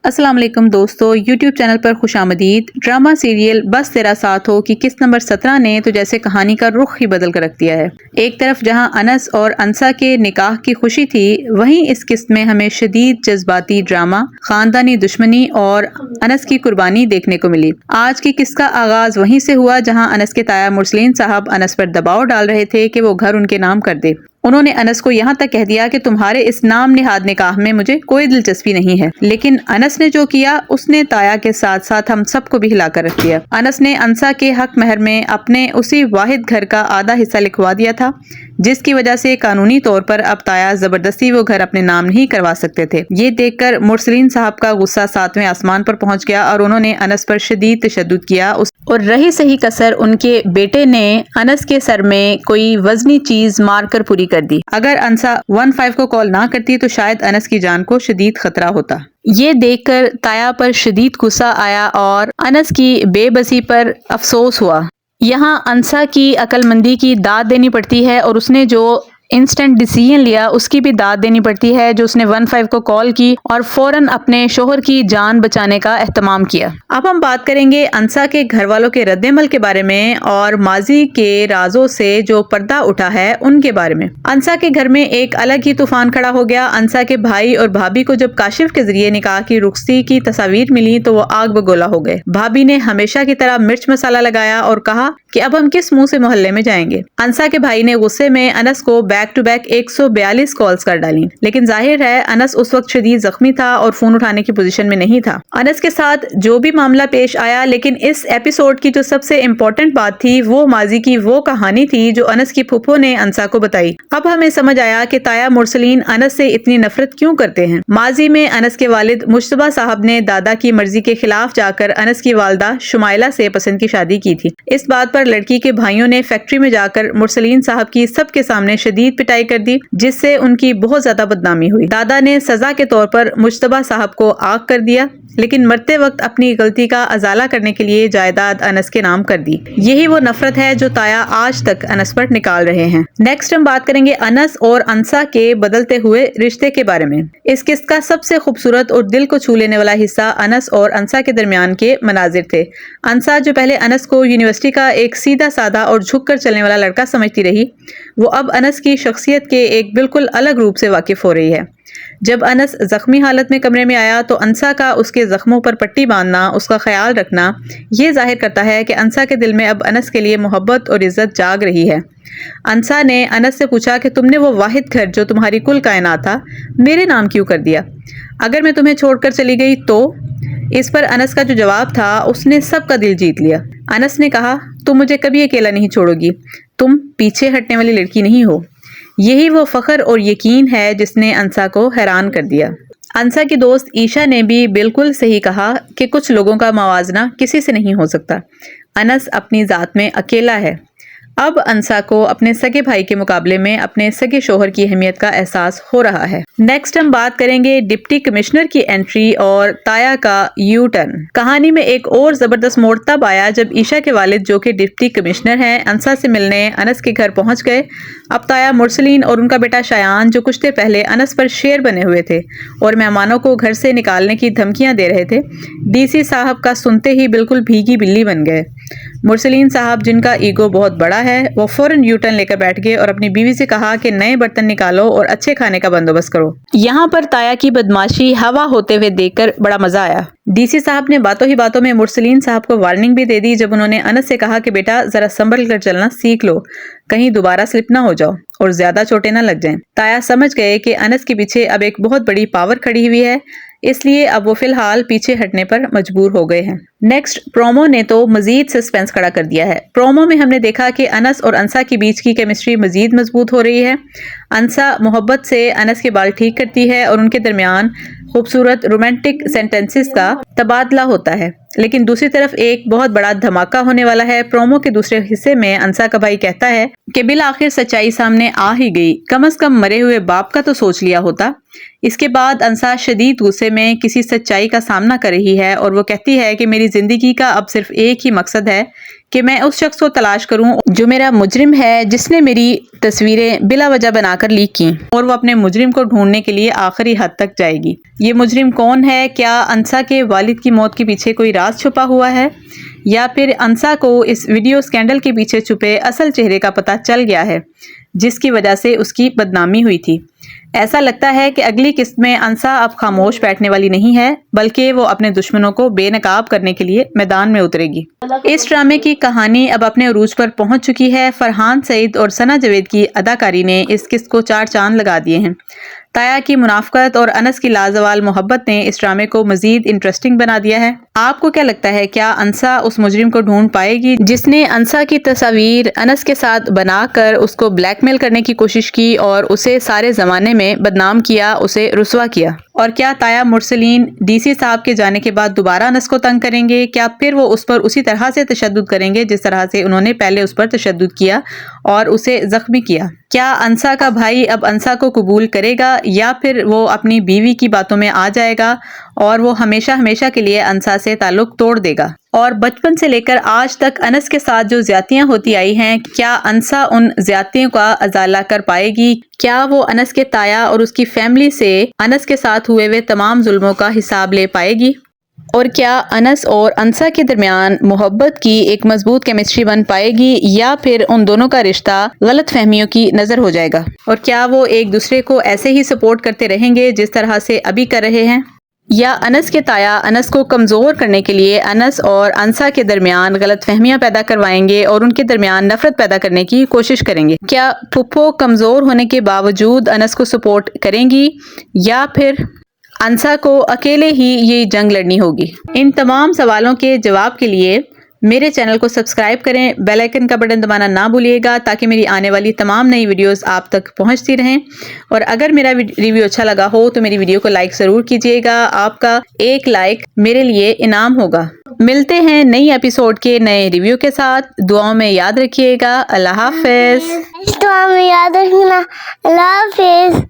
السلام علیکم دوستو، یوٹیوب چینل پر خوش آمدید۔ ڈرامہ سیریل بس تیرا ساتھ ہو کی قسط نمبر 17 نے تو جیسے کہانی کا رخ ہی بدل کر رکھ دیا ہے۔ ایک طرف جہاں انس اور انسا کے نکاح کی خوشی تھی، وہیں اس قسط میں ہمیں شدید جذباتی ڈرامہ، خاندانی دشمنی اور انس کی قربانی دیکھنے کو ملی۔ آج کی قسط کا آغاز وہیں سے ہوا جہاں انس کے تایا مرسلین صاحب انس پر دباؤ ڈال رہے تھے کہ وہ گھر ان کے نام کر دے۔ انہوں نے انس کو یہاں تک کہہ دیا کہ تمہارے اس نام نہاد نکاح میں مجھے کوئی دلچسپی نہیں ہے، لیکن انس نے جو کیا اس نے تایا کے ساتھ ساتھ ہم سب کو بھی ہلا کر رکھ دیا۔ انس نے انسا کے حق مہر میں اپنے اسی واحد گھر کا آدھا حصہ لکھوا دیا تھا، جس کی وجہ سے قانونی طور پر اب تایا زبردستی وہ گھر اپنے نام نہیں کروا سکتے تھے۔ یہ دیکھ کر مرسلین صاحب کا غصہ 7ویں آسمان پر پہنچ گیا اور انہوں نے انس پر شدید تشدد کیا اور رہی صحیح کسر ان کے بیٹے نے انس کے سر میں کوئی وزنی چیز مار کر پوری کر دی۔ اگر انسا 15 کو کال نہ کرتی تو شاید انس کی جان کو شدید خطرہ ہوتا۔ یہ دیکھ کر تایا پر شدید غصہ آیا اور انس کی بے بسی پر افسوس ہوا۔ یہاں انسا کی عقل مندی کی داد دینی پڑتی ہے اور اس نے جو انسٹنٹ ڈیسیژن لیا اس کی بھی داد دینی پڑتی ہے، جو اس نے 15 کو کال کی اور فوراً اپنے شوہر کی جان بچانے کا اہتمام کیا۔ اب ہم بات کریں گے انسا کے گھر والوں کے رد عمل کے بارے میں اور ماضی کے رازوں سے جو پردہ اٹھا ہے ان کے بارے میں۔ انسا کے گھر میں ایک الگ ہی طوفان کھڑا ہو گیا۔ انسا کے بھائی اور بھابھی کو جب کاشف کے ذریعے نکاح کی رخصتی کی تصاویر ملی تو وہ آگ بگولا ہو گئے۔ بھابھی نے ہمیشہ کی طرح مرچ مسالہ لگایا اور کہا کہ اب ہم کس منہ سے محلے میں جائیں گے۔ انسا کے بھائی نے غصے میں انس کو بیک ٹو بیک 142 کالز کر ڈالی، لیکن ظاہر ہے انس اس وقت شدید زخمی تھا اور فون اٹھانے کی پوزیشن میں نہیں تھا۔ انس کے ساتھ جو بھی معاملہ پیش آیا، لیکن اس ایپیسوڈ کی جو سب سے امپورٹنٹ بات تھی وہ ماضی کی وہ کہانی تھی جو انس کی پھپھو نے انسا کو بتائی۔ اب ہمیں سمجھ آیا کہ تایا مرسلین انس سے اتنی نفرت کیوں کرتے ہیں۔ ماضی میں انس کے والد مجتبیٰ صاحب نے دادا کی مرضی کے خلاف جا کر انس کی والدہ شمائلہ سے پسند کی شادی کی تھی۔ اس بات پر لڑکی کے بھائیوں نے فیکٹری میں جا کر مرسلین صاحب کی سب کے سامنے شدید پٹائی کر دی، جس سے ان کی بہت زیادہ بدنامی ہوئی۔ دادا نے سزا کے طور پر مجتبیٰ صاحب کو آگ کر دیا، لیکن مرتے وقت اپنی غلطی کا ازالہ کرنے کے لیے جائیداد انس کے نام کر دی۔ یہی وہ نفرت ہے جو تایا آج تک انس پر نکال رہے ہیں۔ نیکسٹ ہم بات کریں گے انس اور انسا کے بدلتے ہوئے رشتے کے بارے میں۔ اس قسط کا سب سے خوبصورت اور دل کو چھو لینے والا حصہ انس اور انسا کے درمیان کے مناظر تھے۔ انسا جو پہلے انس کو یونیورسٹی کا ایک سیدھا سادہ اور جھک کر چلنے والا لڑکا سمجھتی رہی، وہ اب انس کی شخصیت کے ایک بالکل الگ روپ سے واقف ہو رہی ہے۔ جب انس زخمی حالت میں کمرے میں آیا تو انسا کا اس کے زخموں پر پٹی باندھنا، اس کا خیال رکھنا، یہ ظاہر کرتا ہے کہ انسا کے دل میں اب انس کے لیے محبت اور عزت جاگ رہی ہے۔ انسا نے انس سے پوچھا کہ تم نے وہ واحد گھر جو تمہاری کل کائنات تھا میرے نام کیوں کر دیا؟ اگر میں تمہیں چھوڑ کر چلی گئی تو؟ اس پر انس کا جو جواب تھا اس نے سب کا دل جیت لیا۔ انس نے کہا، تم مجھے کبھی اکیلا نہیں چھوڑو گی، تم پیچھے ہٹنے والی لڑکی نہیں ہو۔ یہی وہ فخر اور یقین ہے جس نے انسا کو حیران کر دیا۔ انسا کی دوست عیشا نے بھی بالکل صحیح کہا کہ کچھ لوگوں کا موازنہ کسی سے نہیں ہو سکتا۔ انس اپنی ذات میں اکیلا ہے۔ اب انسا کو اپنے سگے بھائی کے مقابلے میں اپنے سگے شوہر کی اہمیت کا احساس ہو رہا ہے۔ نیکسٹ ہم بات کریں گے ڈپٹی کمشنر کی انٹری اور تایا کا یو ٹرن۔ کہانی میں ایک اور زبردست موڑ تب آیا جب عیشا کے والد جو کہ ڈپٹی کمشنر ہیں انسا سے ملنے انس کے گھر پہنچ گئے۔ اب تایا مرسلین اور ان کا بیٹا شایان جو کچھ دیر پہلے انس پر شیر بنے ہوئے تھے اور مہمانوں کو گھر سے نکالنے کی دھمکیاں دے رہے تھے، ڈی سی صاحب کا سنتے ہی بالکل بھیگی بلی بن گئے۔ مرسلین صاحب جن کا ایگو بہت بڑا ہے وہ فوراً یو ٹرن لے کر بیٹھ گئے اور اپنی بیوی سے کہا کہ نئے برتن نکالو اور اچھے کھانے کا بندوبست کرو۔ یہاں پر تایا کی بدماشی ہوا ہوتے ہوئے دیکھ کر بڑا مزہ آیا۔ ڈی سی صاحب نے باتوں ہی باتوں میں مرسلین صاحب کو وارننگ بھی دے دی جب انہوں نے انس سے کہا کہ بیٹا ذرا سنبھل کر چلنا سیکھ لو، کہیں دوبارہ سلپ نہ ہو جاؤ اور زیادہ چوٹیں نہ لگ جائیں۔ تایا سمجھ گئے کہ انس کے پیچھے اب ایک بہت بڑی پاور کھڑی ہوئی ہے، اس لیے اب وہ فی الحال پیچھے ہٹنے پر مجبور ہو گئے ہیں۔ نیکسٹ پرومو نے تو مزید سسپینس کھڑا کر دیا ہے۔ پرومو میں ہم نے دیکھا کہ انس اور انسا کے بیچ کی کیمسٹری مزید مضبوط ہو رہی ہے۔ انسا محبت سے انس کے بال ٹھیک کرتی ہے اور ان کے درمیان خوبصورت رومانٹک سینٹنسز کا تبادلہ ہوتا ہے، لیکن دوسری طرف ایک بہت بڑا دھماکہ ہونے والا ہے۔ پرومو کے دوسرے حصے میں انسا کا بھائی کہتا ہے کہ بالآخر سچائی سامنے آ ہی گئی، کم از کم مرے ہوئے باپ کا تو سوچ لیا ہوتا۔ اس کے بعد انسا شدید غصے میں کسی سچائی کا سامنا کر رہی ہے اور وہ کہتی ہے کہ میری زندگی کا اب صرف ایک ہی مقصد ہے کہ میں اس شخص کو تلاش کروں جو میرا مجرم ہے جس نے میری تصویریں بلا وجہ بنا کر لیک کی، اور وہ اپنے مجرم کو ڈھونڈنے کے لیے آخری حد تک جائے گی۔ یہ مجرم کون ہے؟ کیا انسا کے والد کی موت کے پیچھے کوئی راز چھپا ہوا ہے، یا پھر انسا کو اس ویڈیو سکینڈل کے پیچھے چھپے اصل چہرے کا پتہ چل گیا ہے جس کی وجہ سے اس کی بدنامی ہوئی تھی؟ ایسا لگتا ہے کہ اگلی قسط میں انسا اب خاموش بیٹھنے والی نہیں ہے، بلکہ وہ اپنے دشمنوں کو بے نقاب کرنے کے لیے میدان میں اترے گی۔ اس ڈرامے کی کہانی اب اپنے عروج پر پہنچ چکی ہے۔ فرحان سعید اور ثنا جاوید کی اداکاری نے اس قسط کو 4 چاند لگا دیے ہیں۔ تایا کی منافقت اور انس کی لازوال محبت نے اس ڈرامے کو مزید انٹرسٹنگ بنا دیا ہے۔ آپ کو کیا لگتا ہے، کیا انسا اس مجرم کو ڈھونڈ پائے گی جس نے انسا کی تصاویر انس کے ساتھ بنا کر اس کو بلیک میل کرنے کی کوشش کی اور اسے سارے زمانے میں بدنام کیا، اسے رسوا کیا؟ اور کیا تایا مرسلین ڈی سی صاحب کے جانے کے بعد دوبارہ انس کو تنگ کریں گے؟ کیا پھر وہ اس پر اسی طرح سے تشدد کریں گے جس طرح سے انہوں نے پہلے اس پر تشدد کیا اور اسے زخمی کیا؟ کیا انسا کا بھائی اب انسا کو قبول کرے گا، یا پھر وہ اپنی بیوی کی باتوں میں آ جائے گا اور وہ ہمیشہ ہمیشہ کے لیے انسا سے تعلق توڑ دے گا؟ اور بچپن سے لے کر آج تک انس کے ساتھ جو زیادتیاں ہوتی آئی ہیں، کیا انسا ان زیادتیوں کا ازالہ کر پائے گی؟ کیا وہ انس کے تایا اور اس کی فیملی سے انس کے ساتھ ہوئے تمام ظلموں کا حساب لے پائے گی؟ اور کیا انس اور انسا کے درمیان محبت کی ایک مضبوط کیمسٹری بن پائے گی، یا پھر ان دونوں کا رشتہ غلط فہمیوں کی نظر ہو جائے گا؟ اور کیا وہ ایک دوسرے کو ایسے ہی سپورٹ کرتے رہیں گے جس طرح سے ابھی کر رہے ہیں، یا انس کے تایا انس کو کمزور کرنے کے لیے انس اور انسا کے درمیان غلط فہمیاں پیدا کروائیں گے اور ان کے درمیان نفرت پیدا کرنے کی کوشش کریں گے؟ کیا پھپھو کمزور ہونے کے باوجود انس کو سپورٹ کریں گی، یا پھر انسا کو اکیلے ہی یہ جنگ لڑنی ہوگی؟ ان تمام سوالوں کے جواب کے لیے میرے چینل کو سبسکرائب کریں، بیل آئیکن کا بٹن دبانا نہ بھولیے گا تاکہ میری آنے والی تمام نئی ویڈیوز آپ تک پہنچتی رہیں۔ اور اگر میرا ریویو اچھا لگا ہو تو میری ویڈیو کو لائک ضرور کیجیے گا، آپ کا ایک لائک میرے لیے انعام ہوگا۔ ملتے ہیں نئی ایپیسوڈ کے نئے ریویو کے ساتھ، دعاؤں میں یاد رکھیے گا۔ اللہ حافظ۔ دعاؤں میں یاد رکھنا۔ اللہ حافظ۔